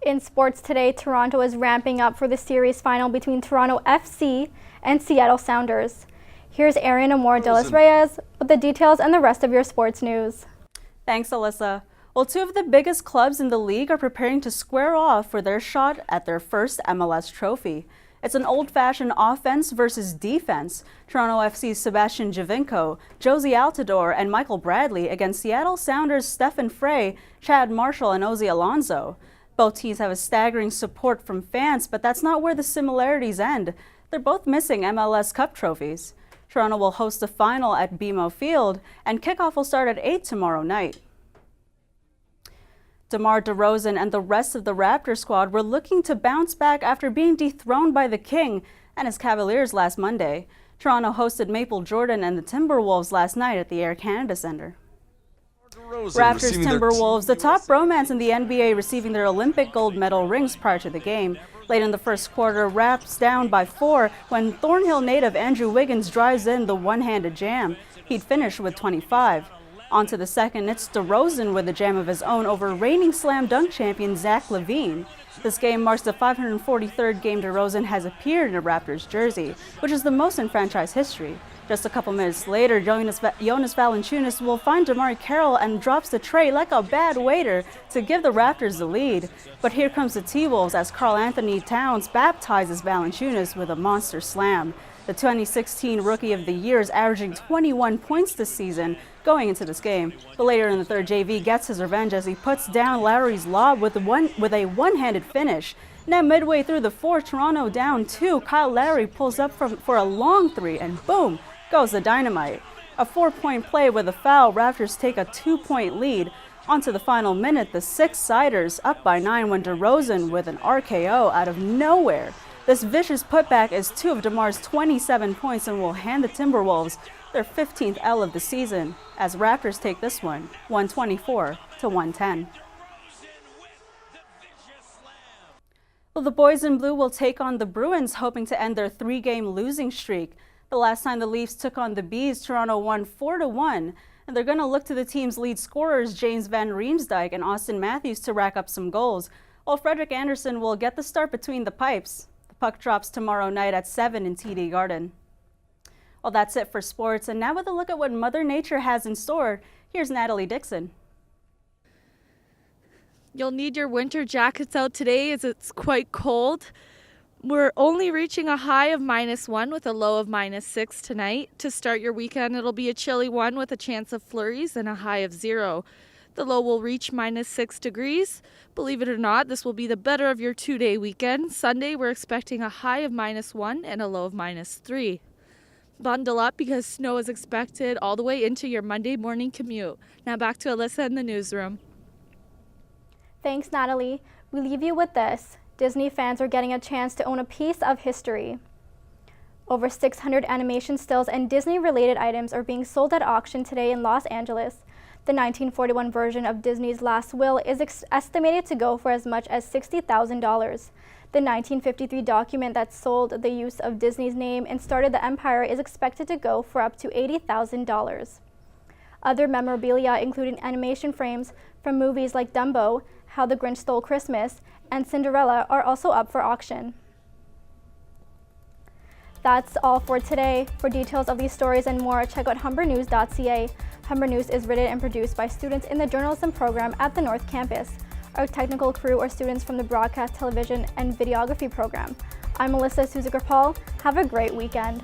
In sports today, Toronto is ramping up for the series final between Toronto FC and Seattle Sounders. Here's ERIAN AMOR REYES with the details and the rest of your sports news. Thanks, Alyssa. Well, two of the biggest clubs in the league are preparing to square off for their shot at their first MLS trophy. It's an old-fashioned offense versus defense. Toronto FC's Sebastian Giovinco, Josie Altidore, and Michael Bradley against Seattle Sounders' Stephen Frey, Chad Marshall, and Ozzy Alonso. Both teams have a staggering support from fans, but that's not where the similarities end. They're both missing MLS Cup trophies. Toronto will host the final at BMO Field, and kickoff will start at 8 tomorrow night. DeMar DeRozan and the rest of the Raptors squad were looking to bounce back after being dethroned by the King and his Cavaliers last Monday. Toronto hosted Maple Jordan and the Timberwolves last night at the Air Canada Centre. Raptors Timberwolves, the top bromance in the NBA, receiving their Olympic gold medal rings prior to the game. Late in the first quarter, Raps down by 4 when Thornhill native Andrew Wiggins drives in the one-handed jam. He'd finish with 25. On to the second, it's DeRozan with a jam of his own over reigning slam dunk champion Zach LaVine. This game marks the 543rd game DeRozan has appeared in a Raptors jersey, which is the most in franchise history. Just a couple minutes later, Jonas Valanciunas will find DeMar Carroll and drops the tray like a bad waiter to give the Raptors the lead. But here comes the T-Wolves as Karl Anthony Towns baptizes Valanciunas with a monster slam. The 2016 Rookie of the Year is averaging 21 points this season going into this game. But later in the third, JV gets his revenge as he puts down Lowry's lob with a one-handed finish. Now midway through the fourth, Toronto down 2. Kyle Lowry pulls up for a long three and boom goes the dynamite. A 4-point play with a foul, Raptors take a 2-point lead. On to the final minute, the six-siders up by 9 when DeRozan with an RKO out of nowhere. This vicious putback is 2 of DeMar's 27 points and will hand the Timberwolves their 15th L of the season as Raptors take this one 124-110. Well, the boys in blue will take on the Bruins, hoping to end their 3-game losing streak. The last time the Leafs took on the Bees, Toronto won 4-1, and they're going to look to the team's lead scorers James Van Riemsdyk and Austin Matthews to rack up some goals, while Frederik Andersen will get the start between the pipes. Puck drops tomorrow night at 7 in TD Garden. Well, that's it for sports. And now with a look at what Mother Nature has in store, here's Natalie Dixon. You'll need your winter jackets out today as it's quite cold. We're only reaching a high of -1 with a low of -6 tonight. To start your weekend, it'll be a chilly one with a chance of flurries and a high of 0. The low will reach -6 degrees. Believe it or not, this will be the better of your 2-day weekend. Sunday, we're expecting a high of -1 and a low of -3. Bundle up because snow is expected all the way into your Monday morning commute. Now back to Alyssa in the newsroom. Thanks, Natalie. We leave you with this. Disney fans are getting a chance to own a piece of history. Over 600 animation stills and Disney-related items are being sold at auction today in Los Angeles. The 1941 version of Disney's Last Will is estimated to go for as much as $60,000. The 1953 document that sold the use of Disney's name and started the empire is expected to go for up to $80,000. Other memorabilia, including animation frames from movies like Dumbo, How the Grinch Stole Christmas, and Cinderella, are also up for auction. That's all for today. For details of these stories and more, check out humbernews.ca. Humber News is written and produced by students in the journalism program at the North Campus. Our technical crew are students from the broadcast, television, and videography program. I'm Melissa Suziker-Paul. Have a great weekend.